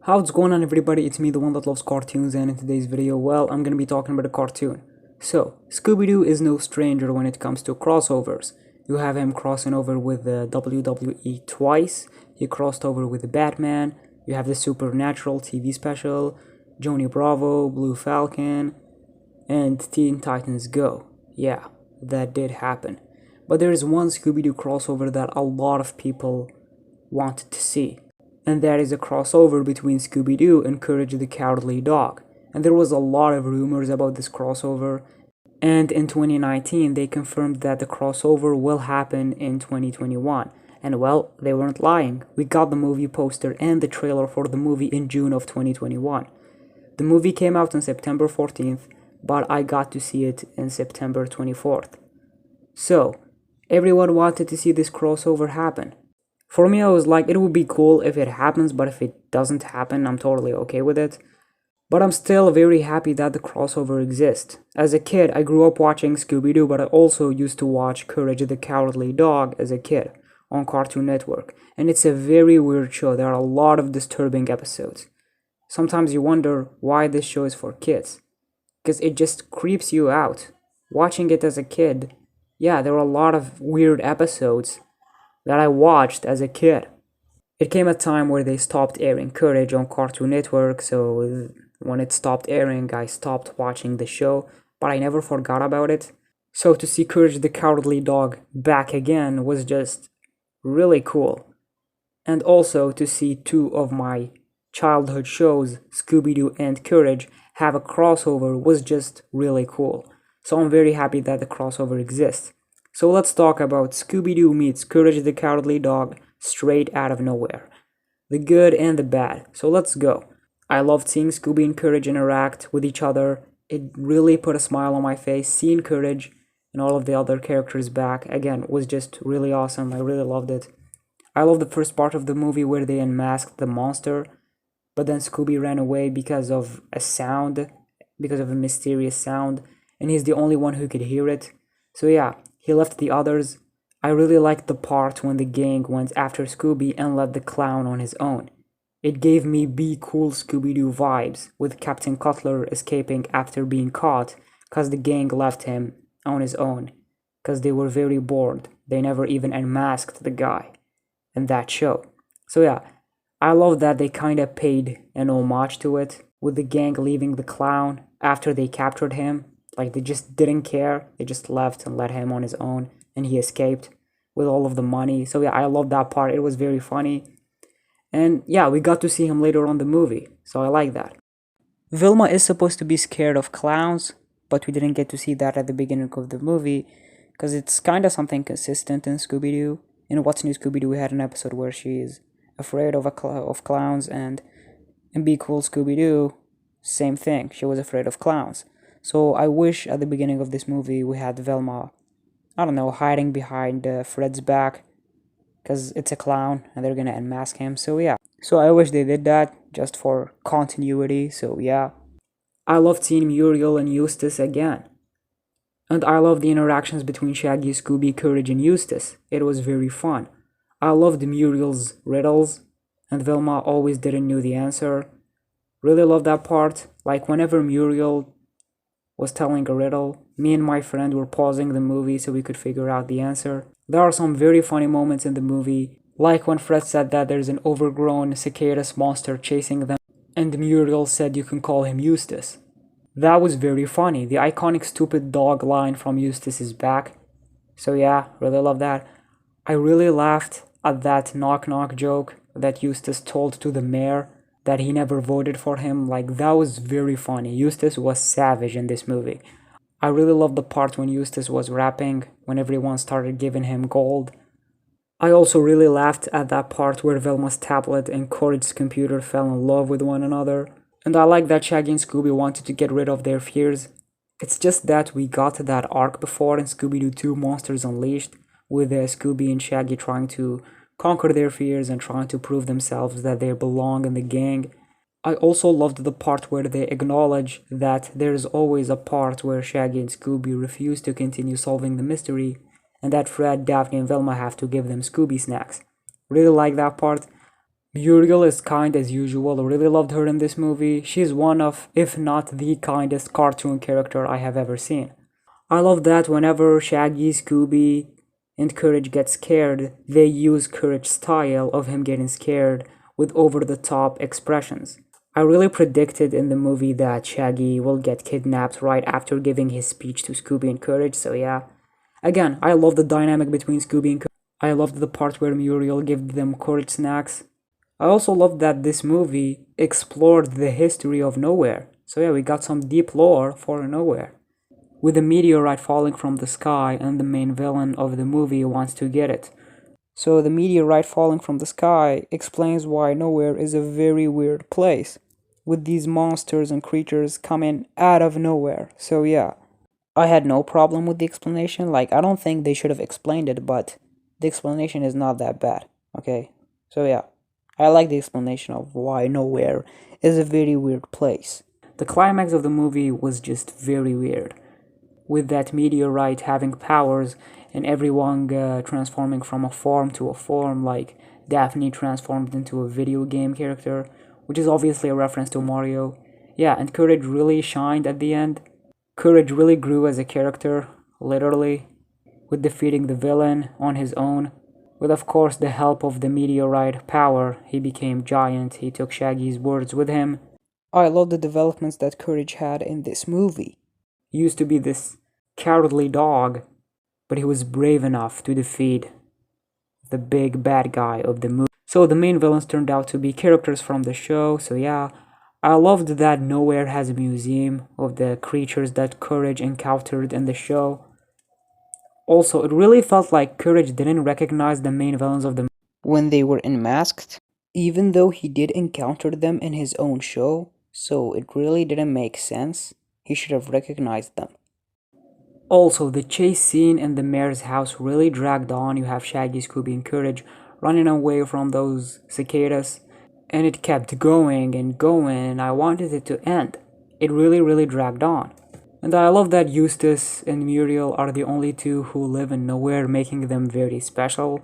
How's going on, everybody? It's me, the one that loves cartoons, and in today's video, well, I'm gonna be talking about a cartoon. So, Scooby-Doo is no stranger when it comes to crossovers. You have him crossing over with the WWE twice, he crossed over with the Batman, you have the Supernatural TV special, Johnny Bravo, Blue Falcon, and Teen Titans Go. Yeah, that did happen. But there is one Scooby-Doo crossover that a lot of people wanted to see, and that is a crossover between Scooby-Doo and Courage the Cowardly Dog. And there was a lot of rumors about this crossover, and in 2019 they confirmed that the crossover will happen in 2021. And well, they weren't lying. We got the movie poster and the trailer for the movie in June of 2021. The movie came out on September 14th, but I got to see it in September 24th. So, everyone wanted to see this crossover happen. For me, I was like, it would be cool if it happens, but if it doesn't happen, I'm totally okay with it. But I'm still very happy that the crossover exists. As a kid, I grew up watching Scooby-Doo, but I also used to watch Courage the Cowardly Dog as a kid on Cartoon Network. And it's a very weird show. There are a lot of disturbing episodes. Sometimes you wonder why this show is for kids. Because it just creeps you out. Watching it as a kid, yeah, there were a lot of weird episodes that I watched as a kid. It came a time where they stopped airing Courage on Cartoon Network, so when it stopped airing, I stopped watching the show, but I never forgot about it. So to see Courage the Cowardly Dog back again was just really cool. And also to see two of my childhood shows, Scooby-Doo and Courage, have a crossover was just really cool. So I'm very happy that the crossover exists. So let's talk about Scooby-Doo meets Courage the Cowardly Dog straight out of nowhere. The good and the bad. So let's go. I loved seeing Scooby and Courage interact with each other. It really put a smile on my face. Seeing Courage and all of the other characters back again was just really awesome. I really loved it. I love the first part of the movie where they unmasked the monster, but then Scooby ran away because of a sound, because of a mysterious sound, and he's the only one who could hear it. So yeah, he left the others. I really liked the part when the gang went after Scooby and let the clown on his own. It gave me Be Cool Scooby-Doo vibes, with Captain Cutler escaping after being caught, cause the gang left him on his own, cause they were very bored. They never even unmasked the guy in that show. So yeah, I love that they kinda paid an homage to it, with the gang leaving the clown after they captured him. Like, they just didn't care, they just left and let him on his own, and he escaped with all of the money. So yeah, I love that part, it was very funny. And yeah, we got to see him later on the movie, so I like that. Vilma is supposed to be scared of clowns, but we didn't get to see that at the beginning of the movie, because it's kinda something consistent in Scooby-Doo. In What's New Scooby-Doo, we had an episode where she's afraid of of clowns, and in Be Cool Scooby-Doo, same thing, she was afraid of clowns. So I wish at the beginning of this movie we had Velma, I don't know, hiding behind Fred's back, because it's a clown and they're gonna unmask him. So yeah, so I wish they did that just for continuity. So yeah, I loved seeing Muriel and Eustace again. And I love the interactions between Shaggy, Scooby, Courage, and Eustace. It was very fun. I loved Muriel's riddles, and Velma always didn't know the answer. Really love that part. Like, whenever Muriel was telling a riddle, me and my friend were pausing the movie so we could figure out the answer. There are some very funny moments in the movie, like when Fred said that there's an overgrown cicadas monster chasing them, and Muriel said you can call him Eustace. That was very funny. The iconic stupid dog line from Eustace is back. So yeah, really love that. I really laughed at that knock knock joke that Eustace told to the mayor that he never voted for him. Like, that was very funny. Eustace was savage in this movie. I really loved the part when Eustace was rapping, when everyone started giving him gold. I also really laughed at that part where Velma's tablet and Courage's computer fell in love with one another. And I like that Shaggy and Scooby wanted to get rid of their fears. It's just that we got that arc before in Scooby-Doo 2 Monsters Unleashed, with Scooby and Shaggy trying to conquer their fears and trying to prove themselves that they belong in the gang. I also loved the part where they acknowledge that there's always a part where Shaggy and Scooby refuse to continue solving the mystery, and that Fred, Daphne, and Velma have to give them Scooby snacks. Really like that part. Muriel is kind as usual. I really loved her in this movie. She's one of, if not the kindest cartoon character I have ever seen. I love that whenever Shaggy, Scooby, and Courage get scared, they use Courage's style of him getting scared with over-the-top expressions. I really predicted in the movie that Shaggy will get kidnapped right after giving his speech to Scooby and Courage, so yeah. Again, I love the dynamic between Scooby and Courage. I loved the part where Muriel gave them Courage snacks. I also loved that this movie explored the history of Nowhere. So yeah, we got some deep lore for Nowhere. With a meteorite falling from the sky and the main villain of the movie wants to get it. So the meteorite falling from the sky explains why Nowhere is a very weird place, with these monsters and creatures coming out of nowhere. So yeah, I had no problem with the explanation. Like, I don't think they should have explained it, but the explanation is not that bad, okay? So yeah, I like the explanation of why Nowhere is a very weird place. The climax of the movie was just very weird, with that meteorite having powers and everyone transforming from a form to a form, like Daphne transformed into a video game character, which is obviously a reference to Mario. Yeah, and Courage really shined at the end. Courage really grew as a character, literally, with defeating the villain on his own. With, of course, the help of the meteorite power, he became giant. He took Shaggy's words with him. I love the developments that Courage had in this movie. He used to be this cowardly dog, but he was brave enough to defeat the big bad guy of the movie. So the main villains turned out to be characters from the show, so yeah. I loved that Nowhere has a museum of the creatures that Courage encountered in the show. Also, it really felt like Courage didn't recognize the main villains of the movie when they were unmasked, even though he did encounter them in his own show, so it really didn't make sense. He should have recognized them. Also, the chase scene in the mayor's house really dragged on. You have Shaggy, Scooby, and Courage running away from those cicadas, and it kept going and going, and I wanted it to end. It really dragged on. And I love that Eustace and Muriel are the only two who live in Nowhere, making them very special.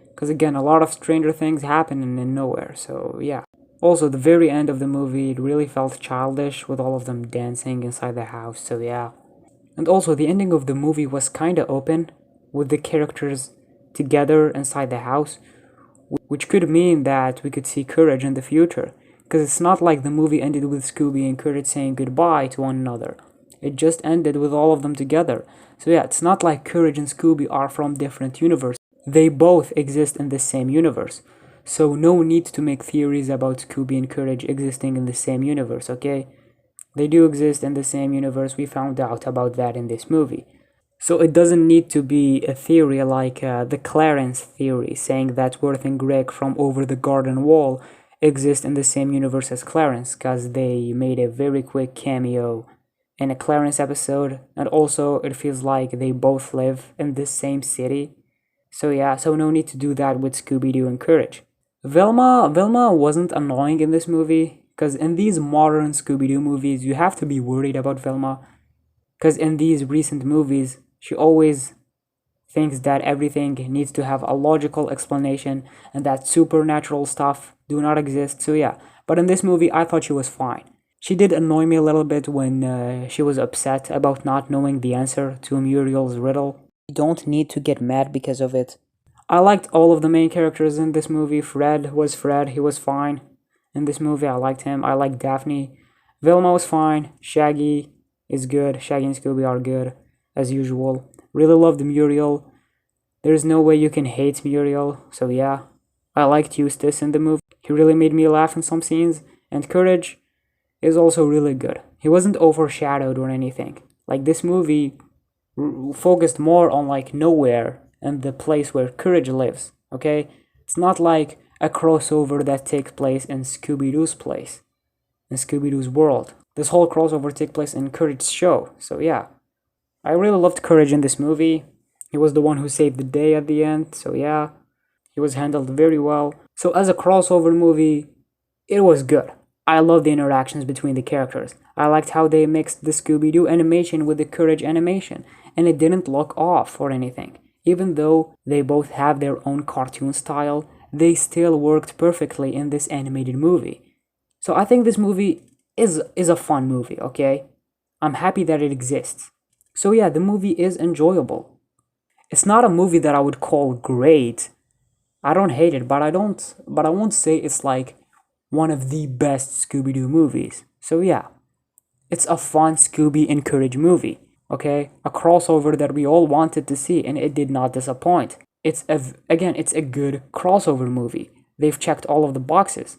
Because again, a lot of stranger things happen in Nowhere, so yeah. Also, the very end of the movie, it really felt childish with all of them dancing inside the house, so yeah. And also, the ending of the movie was kinda open, with the characters together inside the house, which could mean that we could see Courage in the future, because it's not like the movie ended with Scooby and Courage saying goodbye to one another. It just ended with all of them together. So yeah, it's not like Courage and Scooby are from different universes. They both exist in the same universe. So no need to make theories about Scooby and Courage existing in the same universe, okay? They do exist in the same universe. We found out about that in this movie. So it doesn't need to be a theory like the Clarence theory, saying that Worth and Greg from Over the Garden Wall exist in the same universe as Clarence, because they made a very quick cameo in a Clarence episode, and also it feels like they both live in the same city. So yeah, so no need to do that with Scooby-Doo and Courage. Velma wasn't annoying in this movie, because in these modern Scooby-Doo movies, you have to be worried about Velma, because in these recent movies, she always thinks that everything needs to have a logical explanation and that supernatural stuff do not exist, so yeah. But in this movie, I thought she was fine. She did annoy me a little bit when she was upset about not knowing the answer to Muriel's riddle. You don't need to get mad because of it. I liked all of the main characters in this movie. Fred was Fred, he was fine. In this movie, I liked him. I liked Daphne. Velma was fine. Shaggy is good. Shaggy and Scooby are good, as usual. Really loved Muriel. There's no way you can hate Muriel, so yeah. I liked Eustace in the movie. He really made me laugh in some scenes. And Courage is also really good. He wasn't overshadowed or anything. Like, this movie focused more on like Nowhere and the place where Courage lives, okay? It's not like a crossover that takes place in Scooby-Doo's place, in Scooby-Doo's world. This whole crossover takes place in Courage's show, so yeah. I really loved Courage in this movie. He was the one who saved the day at the end, so yeah. He was handled very well. So as a crossover movie, it was good. I loved the interactions between the characters. I liked how they mixed the Scooby-Doo animation with the Courage animation, and it didn't look off or anything. Even though they both have their own cartoon style, they still worked perfectly in this animated movie. So I think this movie is a fun movie, okay? I'm happy that it exists. So yeah, the movie is enjoyable. It's not a movie that I would call great. I don't hate it, but I won't say it's like one of the best Scooby-Doo movies. So yeah, it's a fun Scooby and Courage movie, okay? A crossover that we all wanted to see, and it did not disappoint. It's a good crossover movie. They've checked all of the boxes.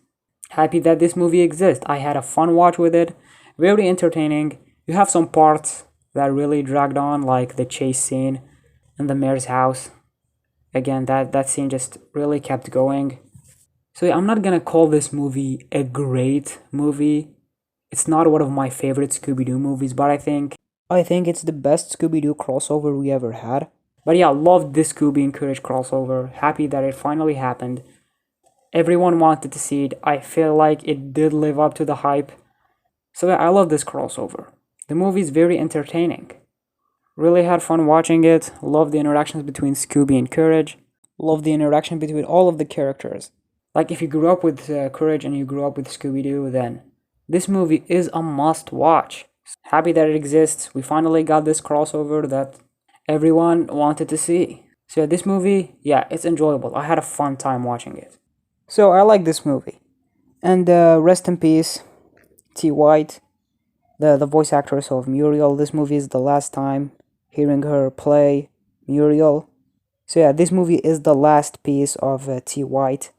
Happy that this movie exists. I had a fun watch with it. Very entertaining. You have some parts that really dragged on, like the chase scene in the mayor's house. Again, that scene just really kept going. So yeah, I'm not gonna call this movie a great movie. It's not one of my favorite Scooby-Doo movies, but I think it's the best Scooby-Doo crossover we ever had. But yeah, loved this Scooby and Courage crossover. Happy that it finally happened. Everyone wanted to see it. I feel like it did live up to the hype. So yeah, I love this crossover. The movie is very entertaining. Really had fun watching it. Love the interactions between Scooby and Courage. Love the interaction between all of the characters. Like if you grew up with Courage and you grew up with Scooby-Doo, then this movie is a must watch. Happy that it exists. We finally got this crossover that everyone wanted to see. So yeah, this movie, yeah, it's enjoyable. I had a fun time watching it. So I like this movie. And rest in peace, T. White, the voice actress of Muriel. This movie is the last time hearing her play Muriel. So yeah, this movie is the last piece of T. White.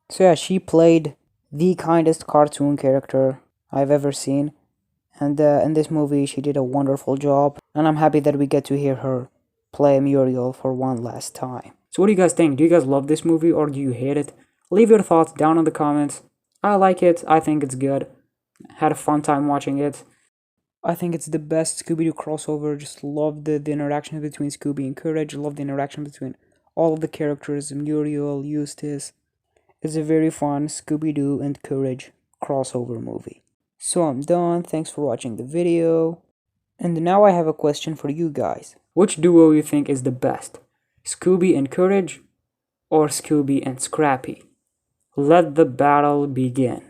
So yeah, she played the kindest cartoon character I've ever seen. And in this movie, she did a wonderful job. And I'm happy that we get to hear her play Muriel for one last time. So what do you guys think? Do you guys love this movie or do you hate it? Leave your thoughts down in the comments. I like it. I think it's good. Had a fun time watching it. I think it's the best Scooby-Doo crossover. Just love the interaction between Scooby and Courage. Love the interaction between all of the characters. Muriel, Eustace. It's a very fun Scooby-Doo and Courage crossover movie. So I'm done. Thanks for watching the video. And now I have a question for you guys. Which duo you think is the best? Scooby and Courage or Scooby and Scrappy? Let the battle begin.